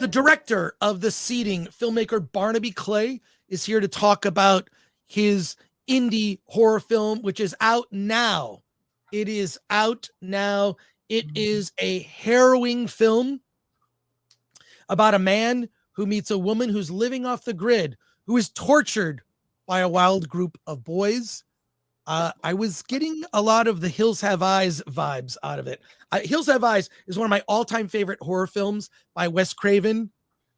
The director of The Seeding, filmmaker Barnaby Clay, is here to talk about his indie horror film, which is out now. It is out now. It is a harrowing film about a man who meets a woman who's living off the grid, who is tortured by a wild group of boys. I was getting a lot of the Hills Have Eyes vibes out of it. Hills Have Eyes is one of my all-time favorite horror films by Wes Craven.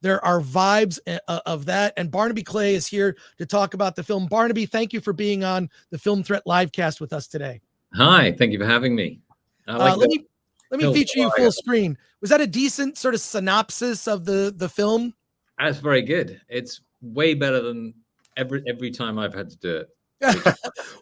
There are vibes of that. And Barnaby Clay is here to talk about the film. Barnaby, thank you for being on the Film Threat Livecast with us today. Hi, thank you for having me. Let me feature you full screen. Was that a decent sort of synopsis of the film? That's very good. It's way better than every time I've had to do it.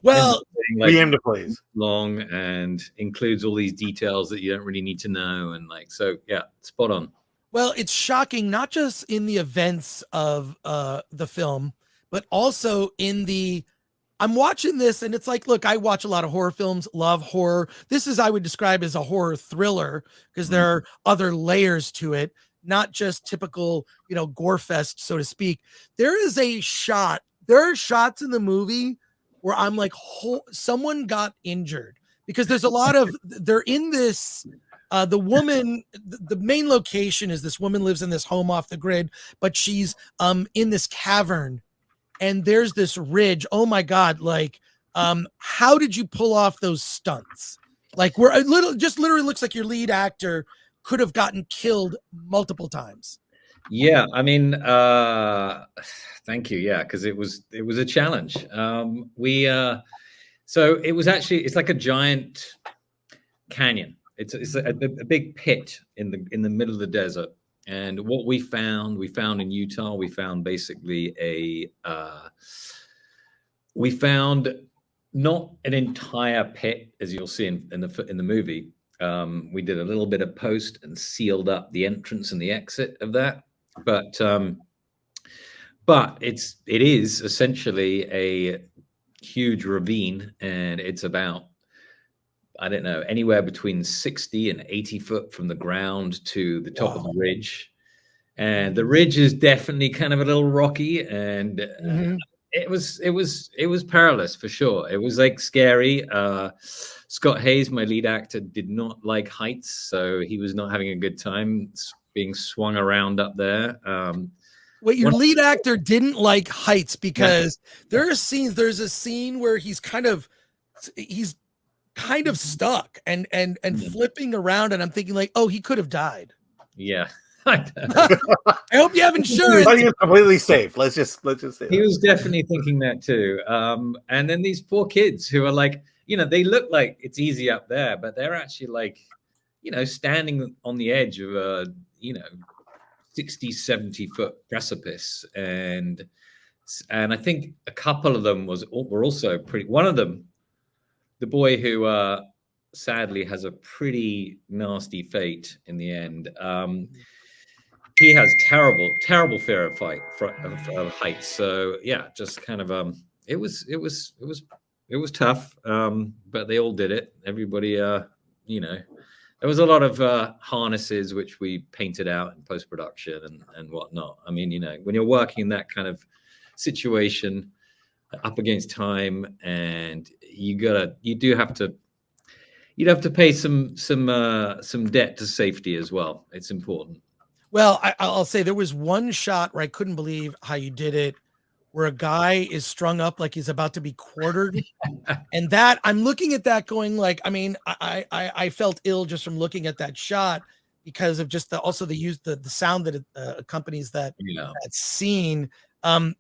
Well, we aim to please. Long and includes all these details that you don't really need to know, and so yeah, spot on. Well, it's shocking, not just in the events of the film, but also in the. I'm watching this and it's like, look, I watch a lot of horror films, love horror. This is, I would describe as a horror thriller because there are other layers to it, not just typical, gore fest, so to speak. There are shots in the movie where I'm like, someone got injured because there's a lot of, they're in this, the woman, the main location is this woman lives in this home off the grid, but she's in this cavern and there's this ridge. Oh my God. How did you pull off those stunts? Where just literally looks like your lead actor could have gotten killed multiple times. Yeah, I mean, thank you. Yeah, because it was a challenge. So it was actually, it's like a giant canyon. It's a big pit in the middle of the desert. And what we found in Utah, we found basically we found not an entire pit, as you'll see in the movie. We did a little bit of post and sealed up the entrance and the exit of that. But it is essentially a huge ravine, and it's about, I don't know, anywhere between 60 and 80 foot from the ground to the top of the ridge. And the ridge is definitely kind of a little rocky, and it was perilous for sure. It was scary. Scott Hayes, my lead actor, did not like heights, so he was not having a good time being swung around up there. Wait, your lead actor didn't like heights because there are scenes. There's a scene where he's kind of stuck and flipping around, and I'm thinking he could have died. Yeah. I hope you have insurance. He was completely safe. Let's just say he was definitely thinking that too. And then these poor kids who are they look like it's easy up there, but they're actually standing on the edge of a 60, 70 foot precipice. And I think a couple of them were also pretty, one of them, the boy who sadly has a pretty nasty fate in the end. He has terrible fear of heights. So yeah, just kind of it was tough. But they all did it. Everybody, there was a lot of harnesses which we painted out in post-production and whatnot. I mean, when you're working in that kind of situation, up against time, and you'd have to pay some debt to safety as well. It's important. Well, I'll say there was one shot where I couldn't believe how you did it, where a guy is strung up like he's about to be quartered. And that, I'm looking at that going I felt ill just from looking at that shot because of just the sound that accompanies that scene. Can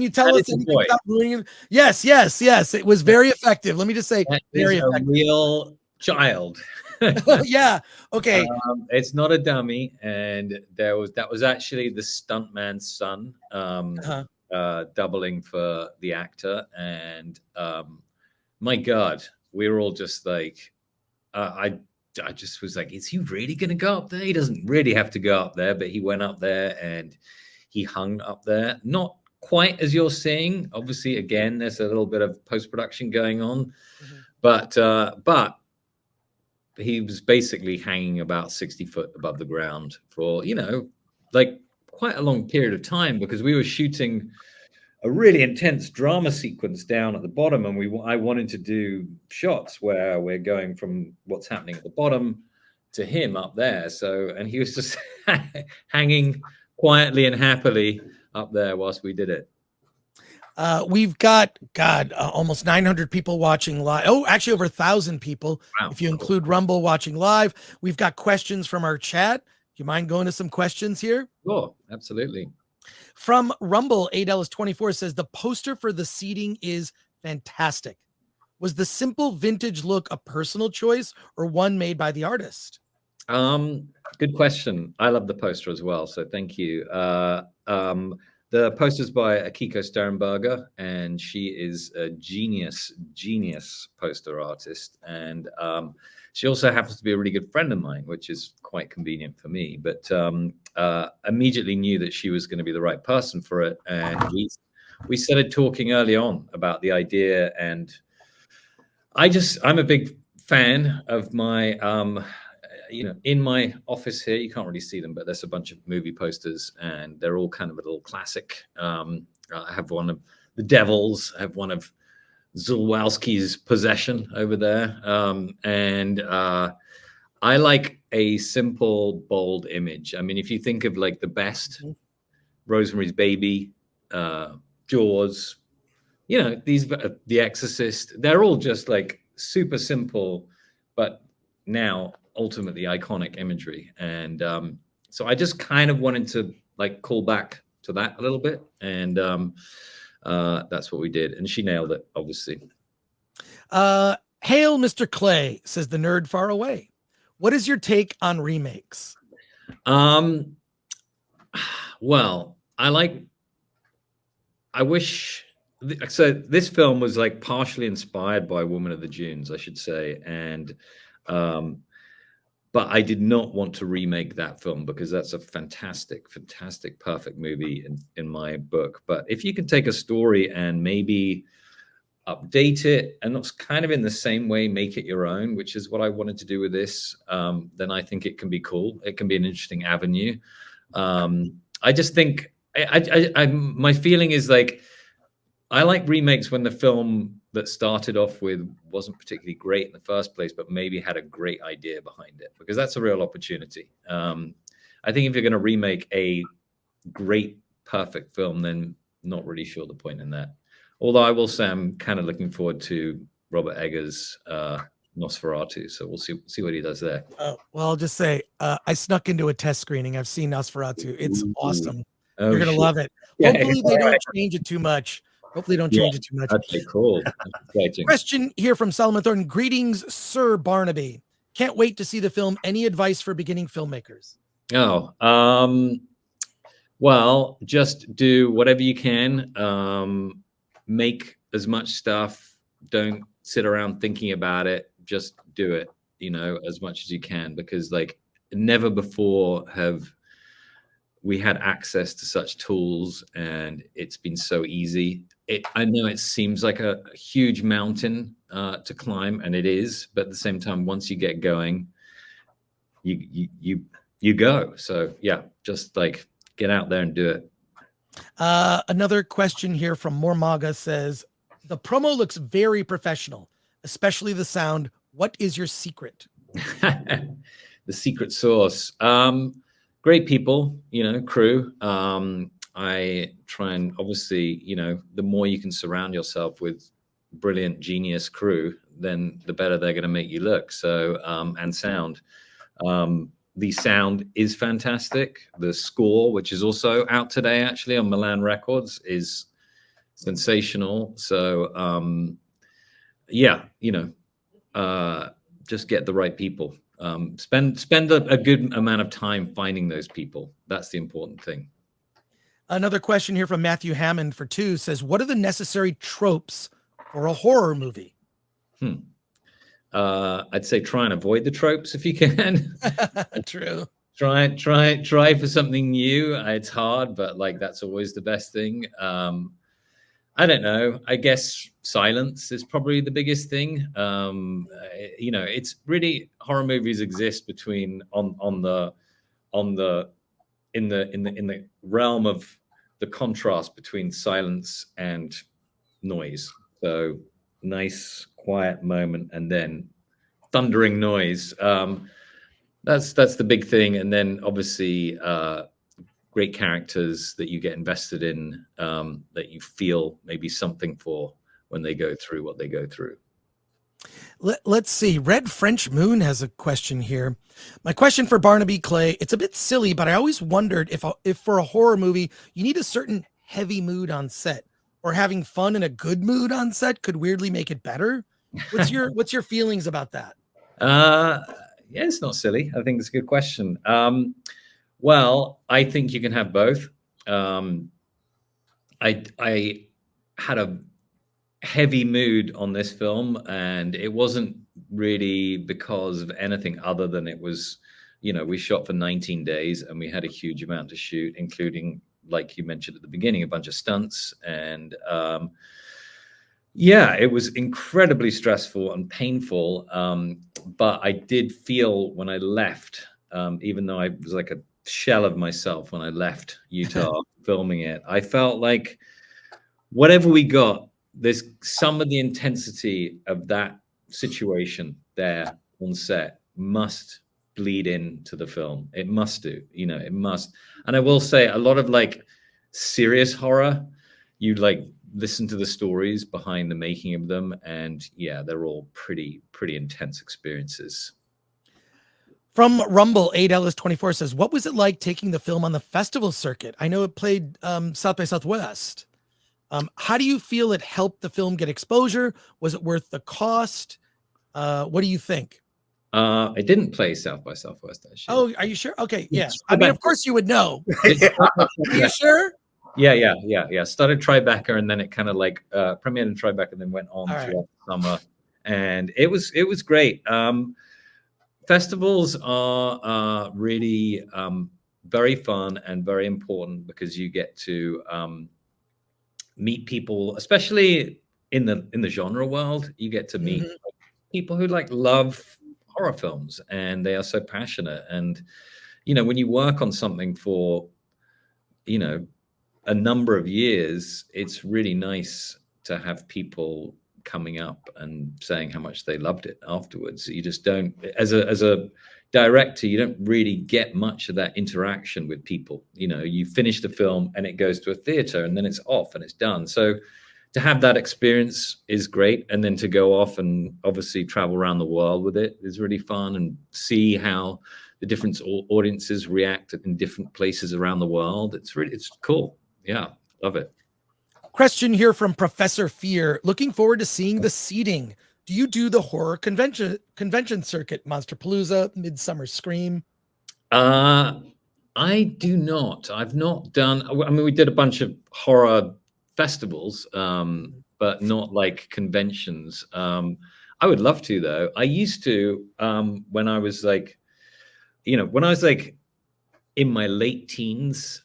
you tell us anything about ruining it? Yes. It was very effective. Let me just say, very effective. A real child. Yeah. Okay. It's not a dummy, and that was actually the stuntman's son, doubling for the actor. And my God, we were all just I just was like, is he really going to go up there? He doesn't really have to go up there, but he went up there and he hung up there. Not quite as you're seeing. Obviously, again, there's a little bit of post-production going on, but he was basically hanging about 60 foot above the ground for, like quite a long period of time, because we were shooting a really intense drama sequence down at the bottom, and I wanted to do shots where we're going from what's happening at the bottom to him up there. So, and he was just hanging quietly and happily up there whilst we did it. We've got almost 900 people watching live. Oh, actually over 1,000 people. Wow. If you include Rumble watching live. We've got questions from our chat. Do you mind going to some questions here? Oh, absolutely. From Rumble, ADellis24 says the poster for the seating is fantastic. Was the simple vintage look a personal choice or one made by the artist? Good question. I love the poster as well, so thank you. The poster's by Akiko Sternberger, and she is a genius poster artist. And she also happens to be a really good friend of mine, which is quite convenient for me. But immediately knew that she was going to be the right person for it. And we started talking early on about the idea. And I'm a big fan of my in my office here, you can't really see them, but there's a bunch of movie posters, and they're all kind of a little classic. I have one of The Devils. I have one of Zulwowski's Possession over there. And I like a simple, bold image. I mean, if you think of like the best, Rosemary's Baby, Jaws, The Exorcist, they're all just like super simple, but now ultimately iconic imagery. And so I just kind of wanted to like call back to that a little bit, and that's what we did, and she nailed it, obviously. Hail Mr. Clay, says the nerd far away. What is your take on remakes? Well, so this film was like partially inspired by Woman of the Dunes, I should say, and but I did not want to remake that film because that's a fantastic, perfect movie in my book. But if you can take a story and maybe update it, and it's kind of in the same way, make it your own, which is what I wanted to do with this, then I think it can be cool. It can be an interesting avenue. I just think my feeling is like, I like remakes when the film that started off with wasn't particularly great in the first place, but maybe had a great idea behind it, because that's a real opportunity. I think if you're going to remake a great, perfect film, then not really sure the point in that. Although I will say I'm kind of looking forward to Robert Eggers' Nosferatu, so we'll see what he does there. Well, I'll just say I snuck into a test screening. I've seen Nosferatu. It's awesome. Oh, you're gonna love it. Yeah, Hopefully they don't change it too much. Okay, cool. Question here from Solomon Thornton. Greetings, Sir Barnaby. Can't wait to see the film. Any advice for beginning filmmakers? Oh, well, just do whatever you can. Make as much stuff. Don't sit around thinking about it. Just do it, as much as you can, because like never before have we had access to such tools, and it's been so easy. I know it seems like a huge mountain to climb, and it is, but at the same time, once you get going, you go. So yeah, just like get out there and do it. Another question here from Mormaga says, the promo looks very professional, especially the sound. What is your secret? The secret sauce. Great people, crew. I try and obviously, the more you can surround yourself with brilliant genius crew, then the better they're going to make you look. So, and sound. The sound is fantastic. The score, which is also out today, actually on Milan Records, is sensational. So, just get the right people. Spend a good amount of time finding those people. That's the important thing. Another question here from Matthew Hammond for 2 says, what are the necessary tropes for a horror movie? I'd say try and avoid the tropes if you can. True. Try for something new. It's hard, but like that's always the best thing. I don't know. I guess silence is probably the biggest thing. It's really, horror movies exist between on the in the realm of the contrast between silence and noise. So nice quiet moment and then thundering noise. That's the big thing. And then obviously great characters that you get invested in, that you feel maybe something for when they go through what they go through. Let's see. Red French Moon has a question here. My question for Barnaby Clay, it's a bit silly, but I always wondered if for a horror movie, you need a certain heavy mood on set, or having fun in a good mood on set could weirdly make it better. What's your feelings about that? Yeah, it's not silly. I think it's a good question. Well, I think you can have both. I had a heavy mood on this film, and it wasn't really because of anything other than it was, we shot for 19 days and we had a huge amount to shoot, including, like you mentioned at the beginning, a bunch of stunts. And yeah, it was incredibly stressful and painful. But I did feel when I left, even though I was like a shell of myself when I left Utah filming it, I felt like whatever we got, there's some of the intensity of that situation there on set must bleed into the film. It must do, it must. And I will say a lot of like serious horror, you like listen to the stories behind the making of them, and yeah, they're all pretty intense experiences. From Rumble, 8Ellis24 says, what was it like taking the film on the festival circuit? I know it played South by Southwest. How do you feel it helped the film get exposure? Was it worth the cost? What do you think? It didn't play South by Southwest, actually. Oh, are you sure? Okay, yeah. I mean, of course you would know. Yeah. Are you sure? Yeah. Started Tribeca, and then it kind of like premiered in Tribeca, and then went on throughout the summer, and it was great. Festivals are really very fun and very important because you get to meet people, especially in the genre world. You get to meet people who like love horror films, and they are so passionate. And when you work on something for a number of years, it's really nice to have people coming up and saying how much they loved it afterwards. You just don't, as a director, you don't really get much of that interaction with people. You finish the film and it goes to a theater and then it's off and it's done. So to have that experience is great. And then to go off and obviously travel around the world with it is really fun, and see how the different audiences react in different places around the world. It's cool. Yeah, love it. Question here from Professor Fear. Looking forward to seeing the seating. Do you do the horror convention circuit? Monsterpalooza, Midsummer Scream? I do not. I've not done. I mean, we did a bunch of horror festivals, but not like conventions. I would love to, though. I used to when I was like, in my late teens.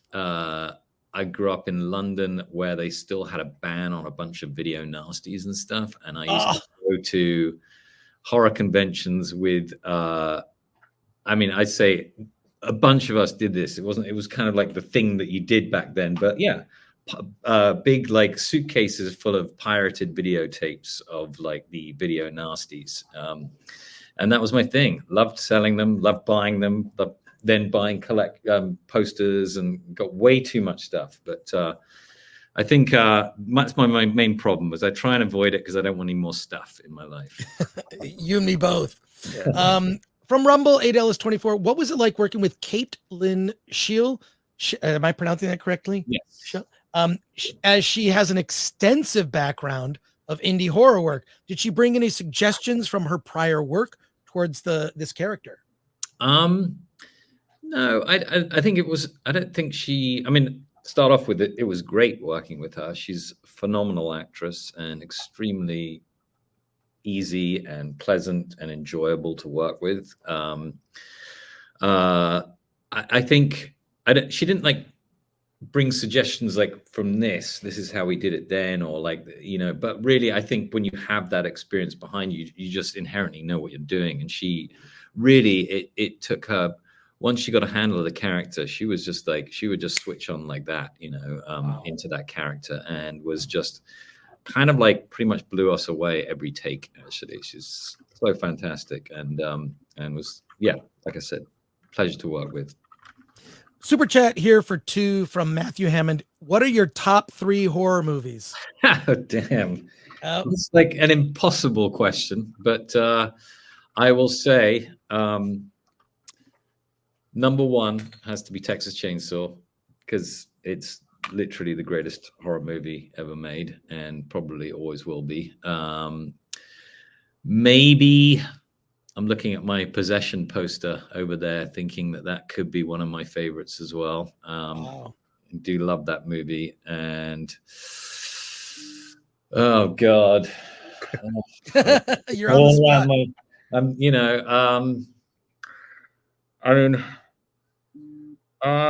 I grew up in London, where they still had a ban on a bunch of video nasties and stuff. And I used to go to horror conventions with, I'd say a bunch of us did this. It was kind of like the thing that you did back then. But yeah, big like suitcases full of pirated videotapes of like the video nasties. And that was my thing. Loved selling them, loved buying them, then buying posters, and got way too much stuff. But I think that's my main problem, was I try and avoid it because I don't want any more stuff in my life. You and me both. Yeah. From Rumble, 8Ellis24, what was it like working with Caitlin Scheel? Am I pronouncing that correctly? Yes. As she has an extensive background of indie horror work, did she bring any suggestions from her prior work towards this character? No, I think it was, I don't think she, start off with it was great working with her. She's a phenomenal actress and extremely easy and pleasant and enjoyable to work with. I think she didn't like bring suggestions like, from this is how we did it then, or like, but really I think when you have that experience behind you, you just inherently know what you're doing. And she really, it took her once she got a handle of the character, she was just like, she would just switch on like that, Wow. into that character, and was just kind of like pretty much blew us away every take. Actually, she's so fantastic, and was, yeah, like I said, pleasure to work with. Super chat here for 2 from Matthew Hammond. What are your top 3 horror movies? Oh, damn. It's like an impossible question, but I will say number 1 has to be Texas Chainsaw, because it's literally the greatest horror movie ever made, and probably always will be. Maybe I'm looking at my Possession poster over there, thinking that could be one of my favorites as well. Wow. I do love that movie. And oh God, You're on the spot. I mean,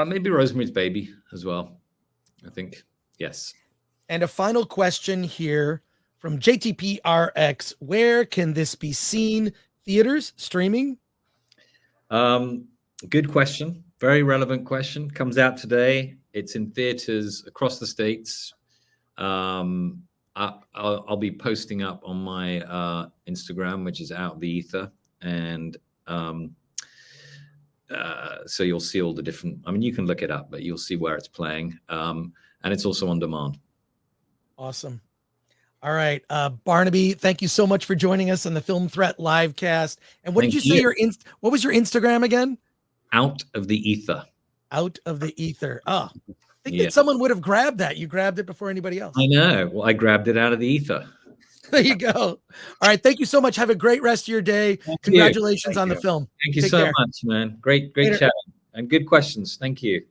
maybe Rosemary's Baby as well, I think. Yes. And a final question here from JTPRX. Where can this be seen? Theaters, streaming? Good question. Very relevant question. Comes out today. It's in theaters across the states. I'll be posting up on my Instagram, which is Out the Ether, and so you'll see all the different. I mean, you can look it up, but you'll see where it's playing, and it's also on demand. Awesome. All right, Barnaby, thank you so much for joining us on the Film Threat livecast. And what did you say what was your Instagram again? Out of the Ether. Out of the Ether. Oh, I think that someone would have grabbed that. You grabbed it before anybody else. I know. Well, I grabbed it out of the ether. There you go. All right, thank you so much. Have a great rest of your day. Congratulations on the film. Thank you so much, man. Great chatting and good questions. Thank you.